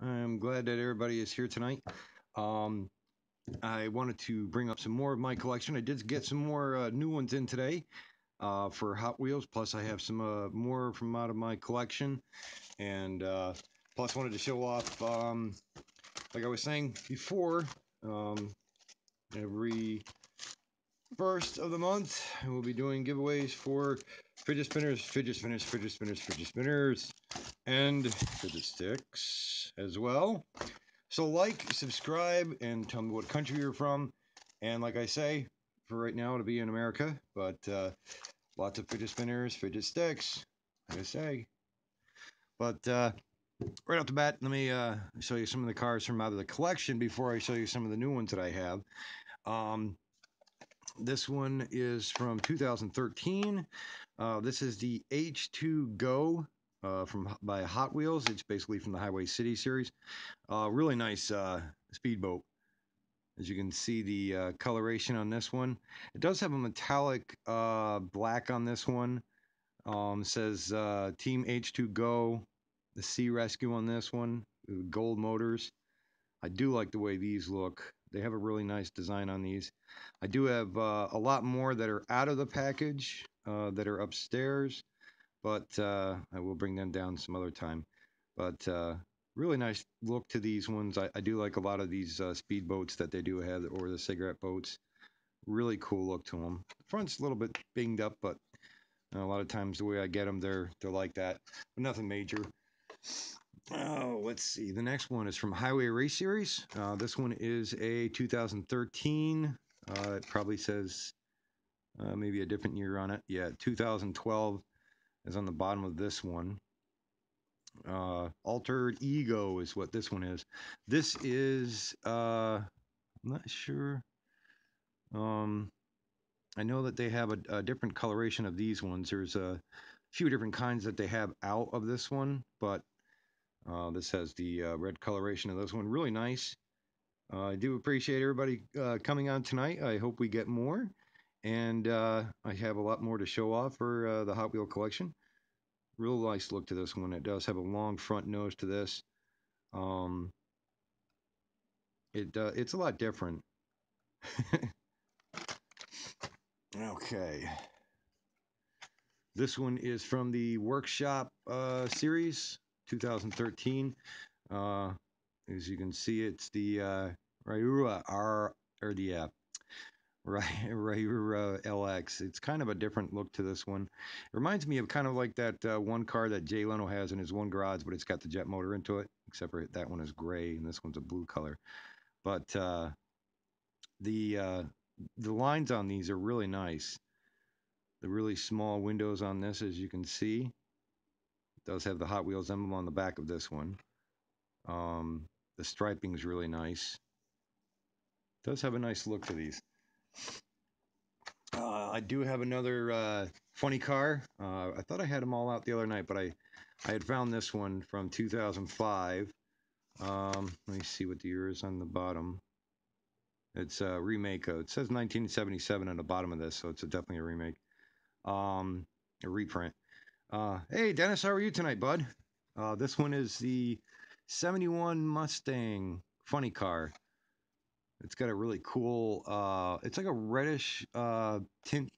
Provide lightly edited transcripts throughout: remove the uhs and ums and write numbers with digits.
I'm glad that everybody is here tonight. Um, I wanted to bring up some more of my collection. I did get some more new ones in today for Hot Wheels. Plus, I have some more from out of my collection. And plus, wanted to show off, like I was saying before, um, every first of the month, we'll be doing giveaways for fidget spinners, fidget spinners, fidget spinners, fidget spinners, and fidget sticks as well. So like, subscribe, and tell me what country you're from. And like I say, for right now it'll be in America, but lots of fidget spinners, fidget sticks, like I say. But right off the bat, let me show you some of the cars from out of the collection before I show you some of the new ones that I have. Um, this one is from 2013. This is the H2 Go by Hot Wheels. It's basically from the Highway City series. Really nice speedboat. As you can see, the coloration on this one. It does have a metallic black on this one. Says Team H2 Go, the Sea Rescue on this one, gold motors. I do like the way these look. They have a really nice design on these. I do have a lot more that are out of the package that are upstairs, but I will bring them down some other time. But really nice look to these ones. I do like a lot of these speed boats that they do have, or the cigarette boats. Really cool look to them. The front's a little bit binged up, but a lot of times the way I get them, they're like that, but nothing major. Oh, let's see. The next one is from Highway Race Series. This one is a 2013. It probably says maybe a different year on it. Yeah, 2012 is on the bottom of this one. Altered Ego is what this one is. This is I'm not sure. I know that they have a different coloration of these ones. There's a few different kinds that they have out of this one, but this has the red coloration of this one. Really nice. I do appreciate everybody coming on tonight. I hope we get more. And I have a lot more to show off for the Hot Wheel collection. Real nice look to this one. It does have a long front nose to this. Um, it's a lot different. Okay. This one is from the Workshop series, 2013. As you can see, it's the Ryura R or the Ryura LX. It's kind of a different look to this one. It reminds me of kind of like that one car that Jay Leno has in his one garage, but it's got the jet motor into it. Except for that one is gray and this one's a blue color. But the lines on these are really nice. The really small windows on this, as you can see, it does have the Hot Wheels emblem on the back of this one. The striping is really nice. It does have a nice look to these. I do have another funny car. I thought I had them all out the other night, but I had found this one from 2005. Let me see what the year is on the bottom. It's a remake. It says 1977 on the bottom of this, so it's definitely a remake. A reprint. Hey, Dennis, how are you tonight, bud? This one is the 71 Mustang funny car. It's got a really cool, it's like a reddish tint,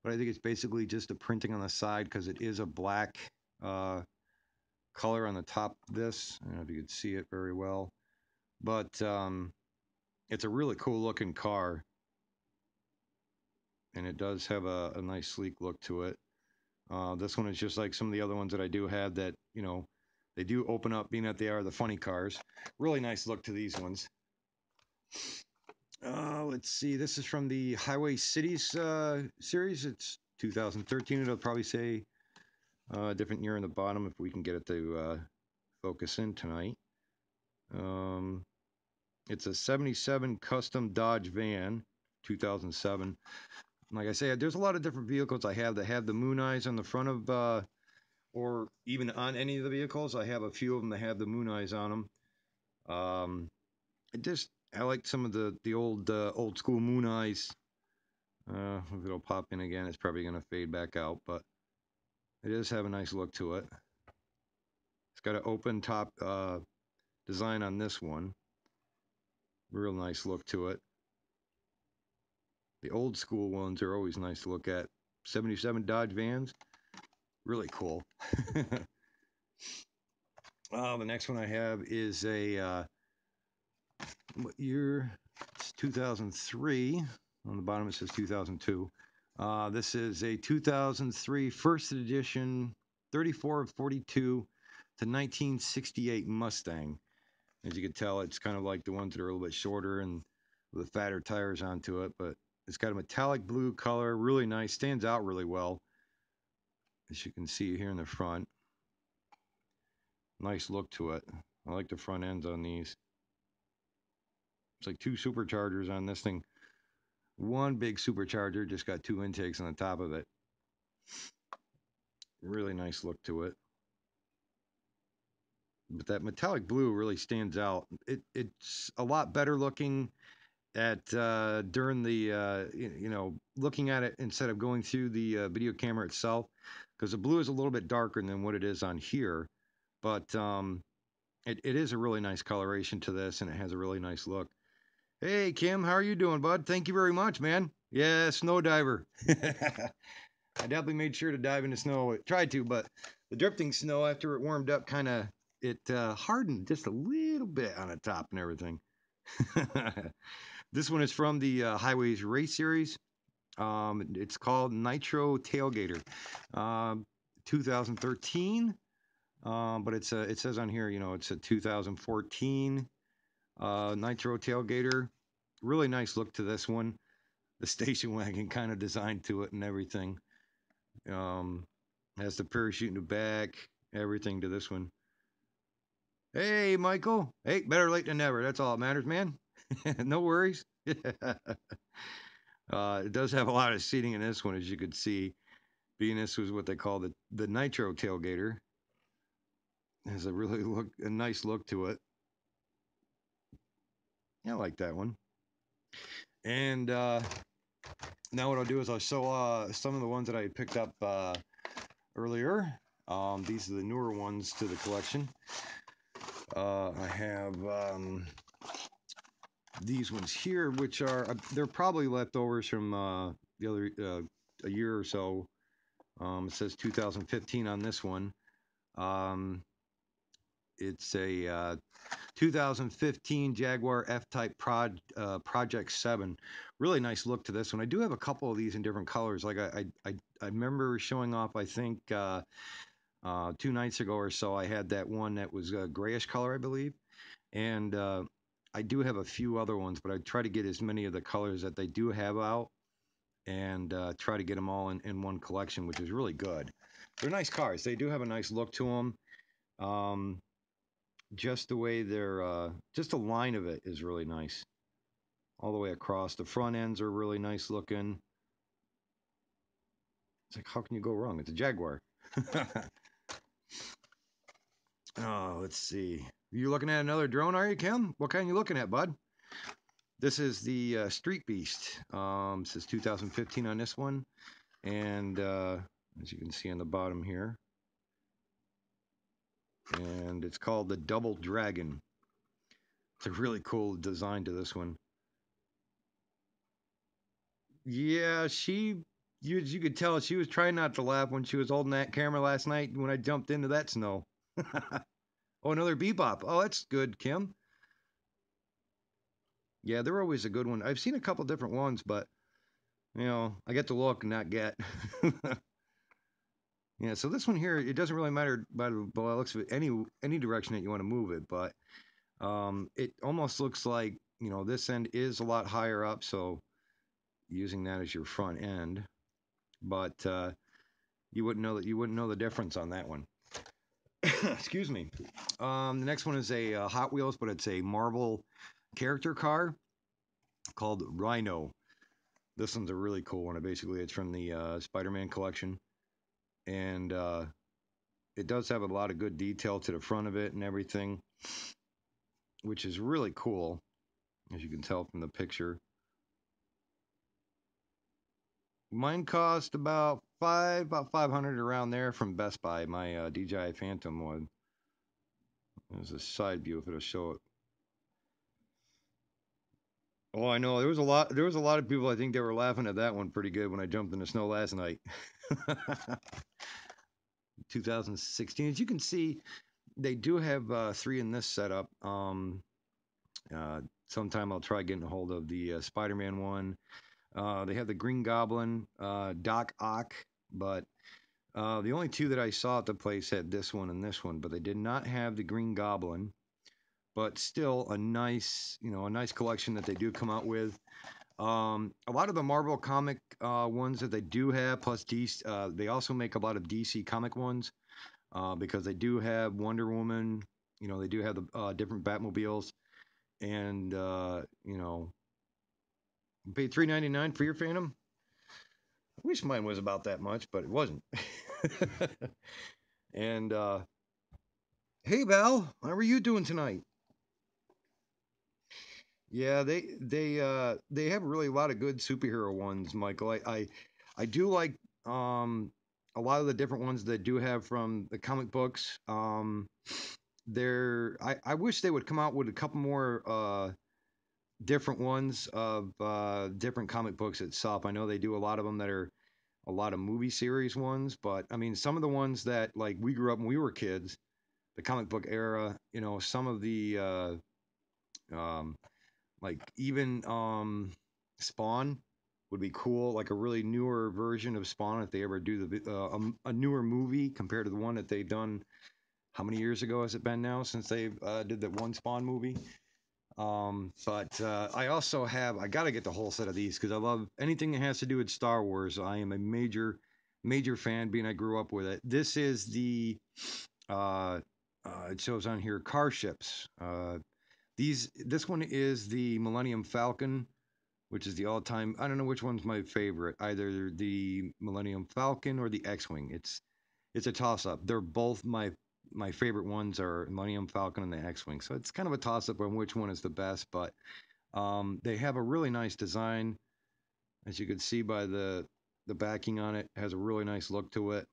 but I think it's basically just a printing on the side because it is a black color on the top of this. I don't know if you could see it very well, but it's a really cool looking car, and it does have a nice sleek look to it. This one is just like some of the other ones that I do have that, you know, they do open up being that they are the funny cars. Really nice look to these ones. Let's see. This is from the Highway Cities series. It's 2013. It'll probably say a different year on the bottom if we can get it to focus in tonight. It's a 77 custom Dodge van, 2007. Like I say, there's a lot of different vehicles I have that have the moon eyes on the front of, or even on any of the vehicles. I have a few of them that have the moon eyes on them. I like some of the old school moon eyes. If it'll pop in again, it's probably going to fade back out, but it does have a nice look to it. It's got an open top design on this one. Real nice look to it. The old school ones are always nice to look at. 77 Dodge Vans. Really cool. The next one I have is a, what year? It's 2003. On the bottom it says 2002. This is a 2003 first edition 34 of 42 to 1968 Mustang. As you can tell, it's kind of like the ones that are a little bit shorter and with the fatter tires onto it, but it's got a metallic blue color, really nice, stands out really well. As you can see here in the front. Nice look to it. I like the front ends on these. It's like 2 superchargers on this thing. One big supercharger, just got 2 intakes on the top of it. Really nice look to it. But that metallic blue really stands out. It's a lot better looking at during the looking at it instead of going through the video camera itself, because the blue is a little bit darker than what it is on here. But it is a really nice coloration to this, and it has a really nice look. Hey Kim, how are you doing, bud? Thank you very much, man. Yeah, snow diver. I definitely made sure to dive in the snow. I tried to, but the drifting snow, after it warmed up, kind of hardened just a little bit on the top and everything. This one is from the Highways Race Series. It's called Nitro Tailgater, 2013. But it says on here, it's a 2014 Nitro Tailgater. Really nice look to this one. The station wagon kind of designed to it and everything. Has the parachute in the back, everything to this one. Hey, Michael. Hey, better late than never. That's all that matters, man. No worries. It does have a lot of seating in this one, as you could see. Being this was what they call the Nitro Tailgater. Has a nice look to it. Yeah, I like that one. And now what I'll do is I'll show some of the ones that I picked up earlier. These are the newer ones to the collection. I have these ones here, which they're probably leftovers from the other a year or so. It says 2015 on this one. It's a 2015 Jaguar FType Project 7. Really nice look to this one. I do have a couple of these in different colors. Like I remember showing off, I think 2 nights ago or so, I had that one that was a grayish color, I believe. And I do have a few other ones, but I try to get as many of the colors that they do have out and try to get them all in one collection, which is really good. They're nice cars. They do have a nice look to them. Just the way they're, just the line of it is really nice. All the way across. The front ends are really nice looking. It's like, how can you go wrong? It's a Jaguar. Oh, let's see. You looking at another drone, are you, Kim? What kind are you looking at, bud? This is the Street Beast. It says 2015 on this one. And as you can see on the bottom here. And it's called the Double Dragon. It's a really cool design to this one. Yeah, you could tell she was trying not to laugh when she was holding that camera last night when I jumped into that snow. Oh, another Bebop. Oh, that's good, Kim. Yeah, they're always a good one. I've seen a couple different ones, but, I get to look and not get. Yeah, so this one here, it doesn't really matter by the looks of it, any direction that you want to move it, but it almost looks like, this end is a lot higher up, so using that as your front end, but you wouldn't know the difference on that one. Excuse me. The next one is a Hot Wheels, but it's a Marvel character car called Rhino. This one's a really cool one. Basically, it's from the SpiderMan collection, and it does have a lot of good detail to the front of it and everything, which is really cool, as you can tell from the picture. Mine cost about $500 around there from Best Buy. My DJI Phantom one. There's a side view if it'll show it. Oh, I know. There was a lot of people, I think they were laughing at that one pretty good when I jumped in the snow last night. 2016. As you can see, they do have 3 in this setup. Sometime I'll try getting a hold of the Spider-Man one. They have the Green Goblin, Doc Ock, but the only 2 that I saw at the place had this one and this one, but they did not have the Green Goblin. But still a nice, a nice collection that they do come out with. A lot of the Marvel comic ones that they do have, plus DC, they also make a lot of DC comic ones because they do have Wonder Woman. They do have the different Batmobiles, and you paid $3.99 for your Phantom. I wish mine was about that much, but it wasn't. And hey Val, how are you doing tonight? Yeah, they have really a lot of good superhero ones, Michael. I do like a lot of the different ones that do have from the comic books. I wish they would come out with a couple more different ones of different comic books itself. I know they do a lot of them that are a lot of movie series ones, but I mean some of the ones that like we grew up when we were kids, the comic book era, some of the um like even Spawn would be cool, like a really newer version of Spawn if they ever do a newer movie compared to the one that they've done. How many years ago has it been now since they did that one Spawn movie? But I got to get the whole set of these because I love anything that has to do with Star Wars. I am a major fan, being I grew up with it. This is the it shows on here car ships. This one is the Millennium Falcon, which is the all-time. I don't know which one's my favorite. Either the Millennium Falcon or the X-wing. It's a toss-up. They're both my favorite ones are Millennium Falcon and the X-wing. So it's kind of a toss-up on which one is the best. But they have a really nice design, as you can see by the backing on it. It has a really nice look to it.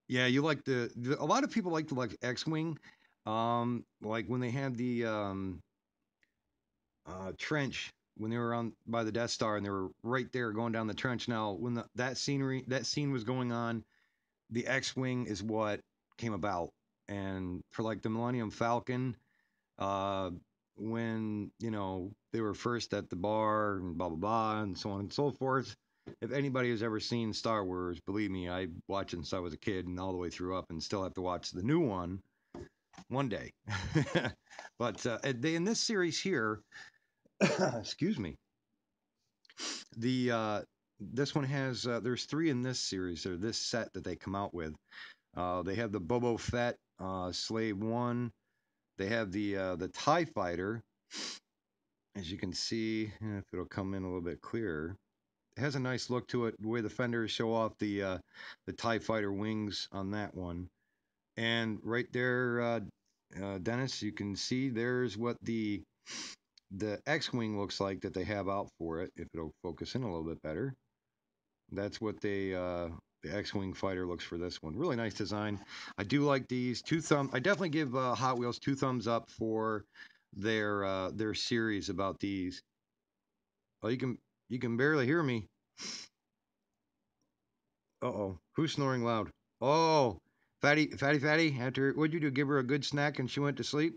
Yeah, you like a lot of people like the X-wing. Like when they had the trench when they were on by the Death Star and they were right there going down the trench. Now, when that scene was going on, the X-wing is what came about. And for like the Millennium Falcon, when they were first at the bar and blah blah blah and so on and so forth. If anybody has ever seen Star Wars, believe me, I watched it since I was a kid and all the way through up, and still have to watch the new one one day. But in this series here, excuse me, this one has there's 3 in this series or this set that they come out with. They have the Boba Fett Slave 1. They have the TIE Fighter. As you can see, if it'll come in a little bit clearer, it has a nice look to it. The way the fenders show off the TIE Fighter wings on that one. And right there, Dennis, you can see there's what the X-wing looks like that they have out for it. If it'll focus in a little bit better, that's what the X-wing fighter looks for this one. Really nice design. I do like these. I definitely give Hot Wheels 2 thumbs up for their series about these. Oh, you can barely hear me. Uh-oh, who's snoring loud? Oh, Fatty. After what'd you do? Give her a good snack and she went to sleep.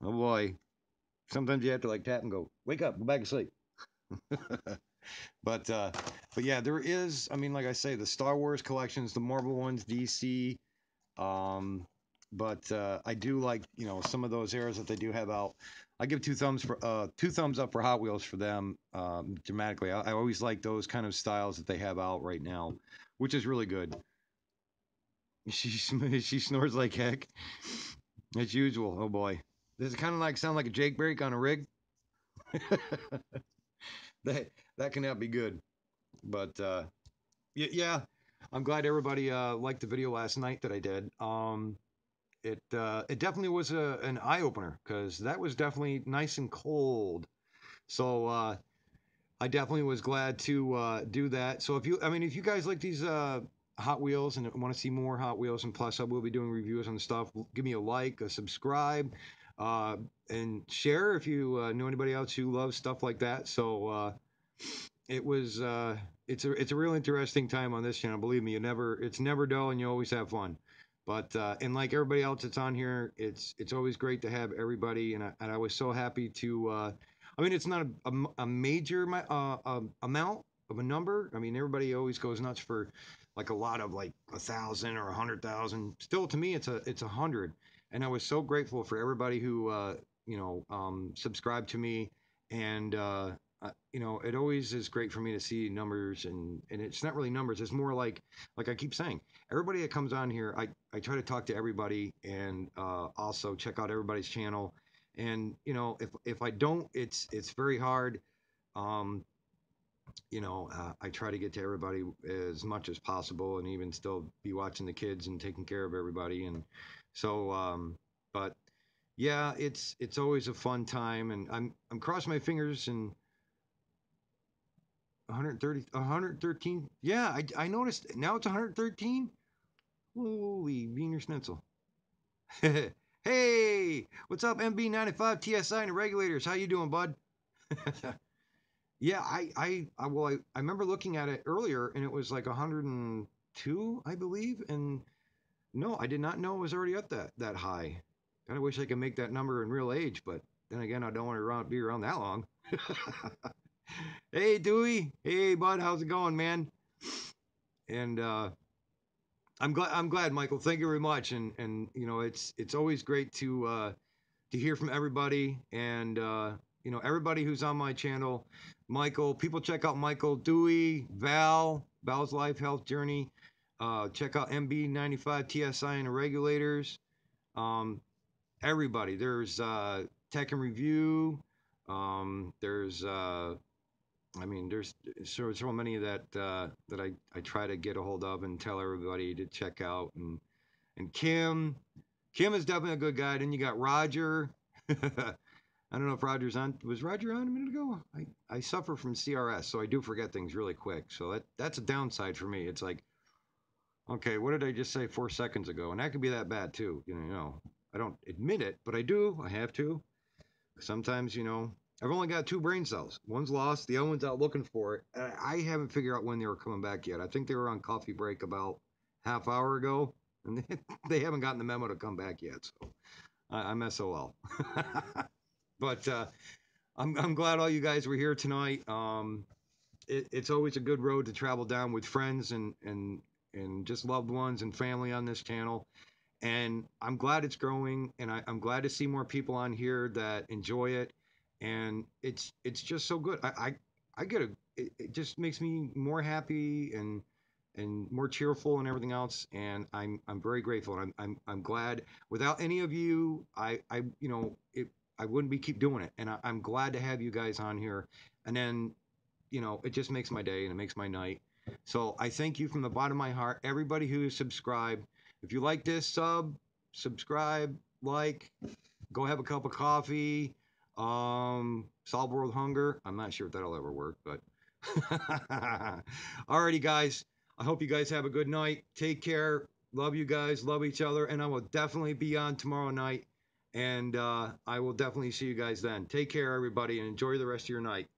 Oh boy, sometimes you have to like tap and go, wake up, go back to sleep. But yeah, there is. I mean, like I say, the Star Wars collections, the Marvel ones, DC. But I do like some of those eras that they do have out. I give 2 thumbs up for Hot Wheels for them dramatically. I always like those kind of styles that they have out right now, which is really good. She snores like heck, as usual. Oh boy, does it kind of sound like a Jake break on a rig? that cannot be good. But yeah, I'm glad everybody liked the video last night that I did. It definitely was an eye opener because that was definitely nice and cold. So I definitely was glad to do that. So if you guys like these Hot Hot Wheels and want to see more Hot Wheels, and plus I will be doing reviews on stuff, give me a like, a subscribe, and share if you know anybody else who loves stuff like that. So it was it's a real interesting time on this channel. Believe me, it's never dull, and you always have fun. But and like everybody else that's on here, it's always great to have everybody, and I was so happy to. I mean, it's not a major amount of a number. I mean, everybody always goes nuts for like a lot of like 1,000 or 100,000. Still, to me, it's 100, and I was so grateful for everybody who subscribed to me, and you know, it always is great for me to see numbers, and it's not really numbers. It's more like I keep saying, everybody that comes on here, I try to talk to everybody, and also check out everybody's channel. And you know, if I don't, it's very hard. Um, I try to get to everybody as much as possible, and even still be watching the kids and taking care of everybody. And so, but yeah, it's always a fun time, and I'm crossing my fingers and 130, 113. Yeah, I noticed now it's 113. Holy Wiener Schnitzel. Hey, what's up, MB95 TSI and regulators? How you doing, bud? Yeah, I remember looking at it earlier and it was like 102, I believe, and no, I did not know it was already up that high. Kind of wish I could make that number in real age, but then again, I don't want to be around that long. Hey, Dewey. Hey, bud. How's it going, man? And I'm glad, Michael. Thank you very much. And you know, it's always great to hear from everybody, and you know, everybody who's on my channel. Michael, people check out Michael, Dewey, Val's Life Health Journey. Check out MB95 TSI and the regulators. Everybody. There's Tech and Review. There's I mean, there's so many that I try to get a hold of and tell everybody to check out. And Kim is definitely a good guy. Then you got Roger. I don't know if Roger's on. Was Roger on a minute ago? I suffer from CRS, so I do forget things really quick. So that's a downside for me. It's like, okay, what did I just say 4 seconds ago? And that could be that bad too. You know, I don't admit it, but I do. I have to. Sometimes, you know, I've only got 2 brain cells. One's lost, the other one's out looking for it. I haven't figured out when they were coming back yet. I think they were on coffee break about half hour ago, and they haven't gotten the memo to come back yet. So I'm SOL. But I'm glad all you guys were here tonight. It's always a good road to travel down with friends and just loved ones and family on this channel. And I'm glad it's growing, and I'm glad to see more people on here that enjoy it. And it's just so good. I get it just makes me more happy and more cheerful and everything else. And I'm very grateful. And I'm glad. Without any of you, I you know, I wouldn't be keep doing it. And I'm glad to have you guys on here. And then, you know, it just makes my day and it makes my night. So I thank you from the bottom of my heart, everybody who is subscribed. If you like this, subscribe, like, go have a cup of coffee, solve world hunger. I'm not sure if that'll ever work, but alrighty, guys. I hope you guys have a good night. Take care. Love you guys. Love each other. And I will definitely be on tomorrow night. And I will definitely see you guys then. Take care, everybody, and enjoy the rest of your night.